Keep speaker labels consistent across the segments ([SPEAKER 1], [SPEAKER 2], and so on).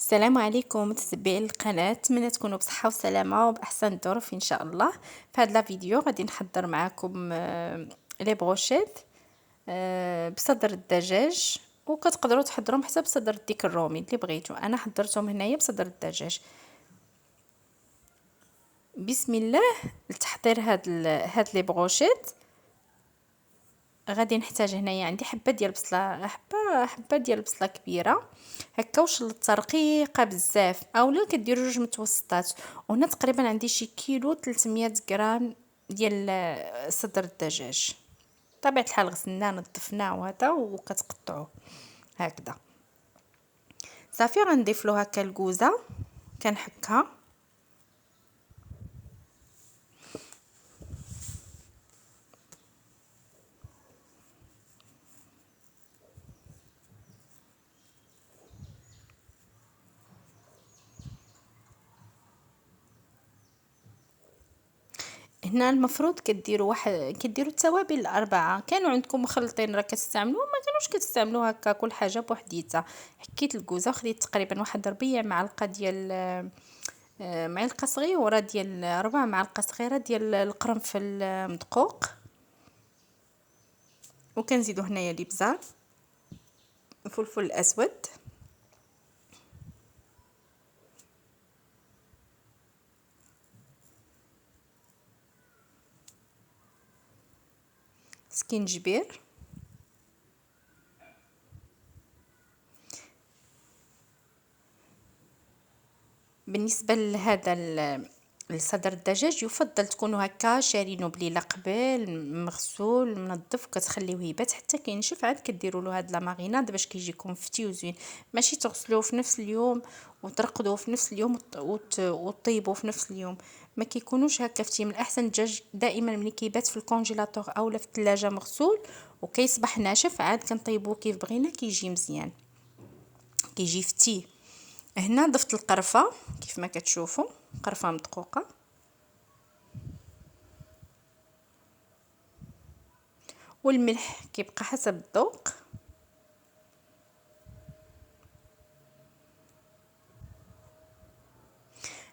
[SPEAKER 1] السلام عليكم متتبعي القناه، نتمنى تكونوا بصحه وسلامه وباحسن الظروف ان شاء الله. في هذا الفيديو غادي نحضر معكم لي بروشيت بصدر الدجاج، وكتقدروا تحضروهم حتى بصدر الديك الرومي اللي بغيتو. انا حضرتهم هنايا بصدر الدجاج. بسم الله. لتحضير هاد لي بروشيت غادي نحتاج هنايا عندي حبه ديال البصله، حبه ديال البصله كبيره هكا وشلطتها رقيقه بزاف، اولا كديروا جوج متوسطات. وهنا تقريبا عندي شي كيلو 300 غرام ديال صدر الدجاج. طبيعه الحال غسلناه نظفناه وهذا وكتقطعوه هكذا. صافي غنضيف له هكا الكوزه كنحكها. هنا المفروض كديروا التوابل الاربعه. كانوا عندكم مخلطين راه كتستعملوه، ما كانوش كتستعملوه هكا كل حاجه بوحديتها. حكيت الكوزه وخديت تقريبا واحد ربيع معلقه ديال معلقه صغيره ديال 4 معالق صغيره ديال القرنفل مدقوق، وكنزيدو هنايا الابزار، الفلفل الاسود، سكينجبير، بالنسبه لهذا الصدر الدجاج يفضل تكونوا هكا شارينو بليله قبل، مغسول منظف، كتخليوه يبات حتى كينشف، عاد كديروا له هاد لا ماريناد باش كيجيكم فتي وزوين. ماشي تغسلوه في نفس اليوم وترقدوه في نفس اليوم وطيبوه في نفس اليوم، ما كيكونوش هكا فتي. من الاحسن الدجاج دائما ملي كيبات في الكونجيلاتور اولا في الثلاجه مغسول وكيصبح ناشف، عاد كنطيبوه كيف بغينا كيجي مزيان، كيجي فتي. هنا ضفت القرفه كيف ما كتشوفوا، قرفه مدقوقه، والملح كيبقى حسب الذوق.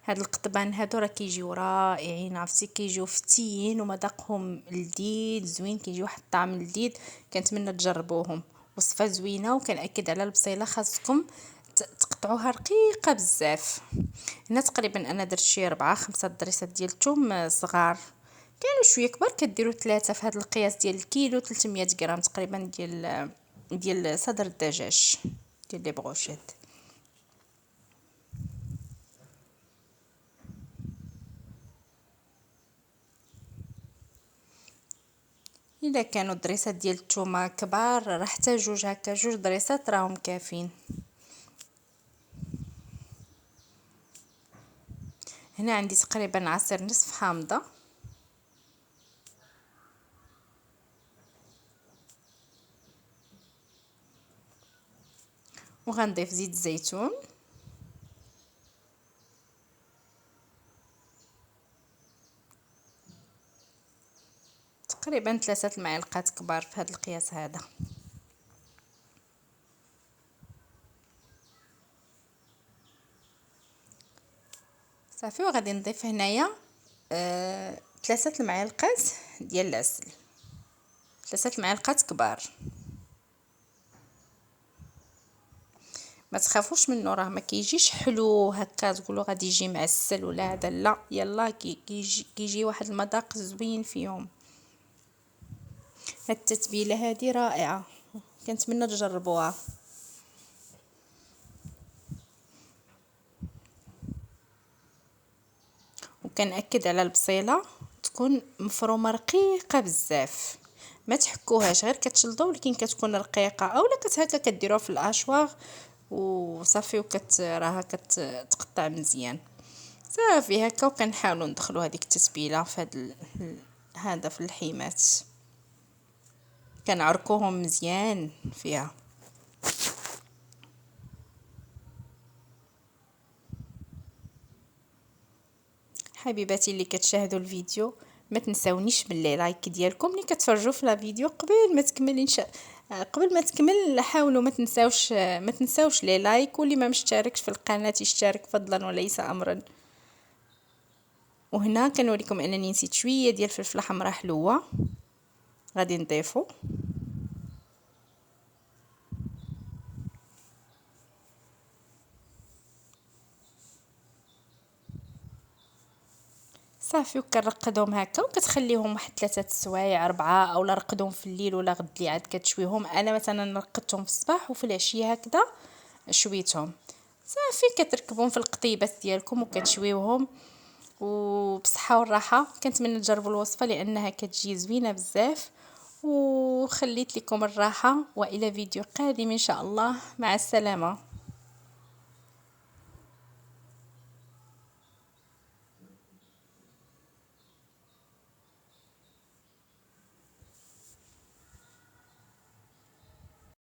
[SPEAKER 1] هاد القطبان هادو راه كيجيو رائعين، عرفتي كيجيو فتيين ومذاقهم لذيذ زوين، كيجي واحد الطعم لذيذ. كنتمنى تجربوهم. وصفه زوينه، وكنأكد على البصيله خاصكم تقطعوها رقيقه بزاف. هنا تقريبا انا درت شي 4 5 ضريسات ديال الثوم صغار، كانوا شويه كبار كديروا 3 في هذا القياس ديال الكيلو 300 غرام تقريبا ديال صدر الدجاج ديال لي بروشيت. الا كانوا الضريسات ديال الثومه كبار راه حتى جوج هكا، جوج ضريسات راهم كافيين. هنا عندي تقريبا عصير نصف حامضه، وغنضيف زيت الزيتون، تقريبا 3 المعالق كبار في هذا القياس هذا. صافي. وغادي نضيف هنايا 3 المعالق ديال العسل، 3 المعالق كبار. ما تخافوش منه، راه ما كيجيش حلو هكا تقولوا غادي يجي معسل ولا هذا، لا يلا كيجي واحد المذاق زوين فيهم. هاد التتبيله هذه رائعه، كنتمنى تجربوها. وكنأكد على البصيله تكون مفرومه رقيقه بزاف، ما تحكوهاش، غير كتشلضوا ولكن كتكون رقيقه، اولا هكا كديروها في الاشواغ وصافي راها كتقطع مزيان. صافي هكا. وكنحاولوا ندخلوا هذيك التتبيله في هذا في اللحيمات، كنعركوهم مزيان فيها. حبيباتي اللي كتشاهدوا الفيديو، ما تنساونيش باللي لايك ديالكم ملي كتفرجوا في لا فيديو قبل ما تكمل قبل ما تكمل حاولوا ما تنساوش لي لايك، واللي ما مشتركش في القناة يشترك فضلا وليس امرا. وهنا كنوريكم انني نسيت شويه ديال الفلفله حمراء حلوه غادي نضيفو. صافي وكنرقدهم هكا وكتخليهم واحد 3 سوايع 4، اولا رقدهم في الليل ولا غد لي عاد كتشويهم. انا مثلا رقدتهم في الصباح وفي العشيه هكذا شويتهم. صافي كتركبهم في القطيبات ديالكم وكتشويوهم وبصحه والراحه. كنتمنى تجربوا الوصفه لانها كتجي زوينه بزاف. وخليت لكم الراحه والى فيديو قادم ان شاء الله. مع السلامه.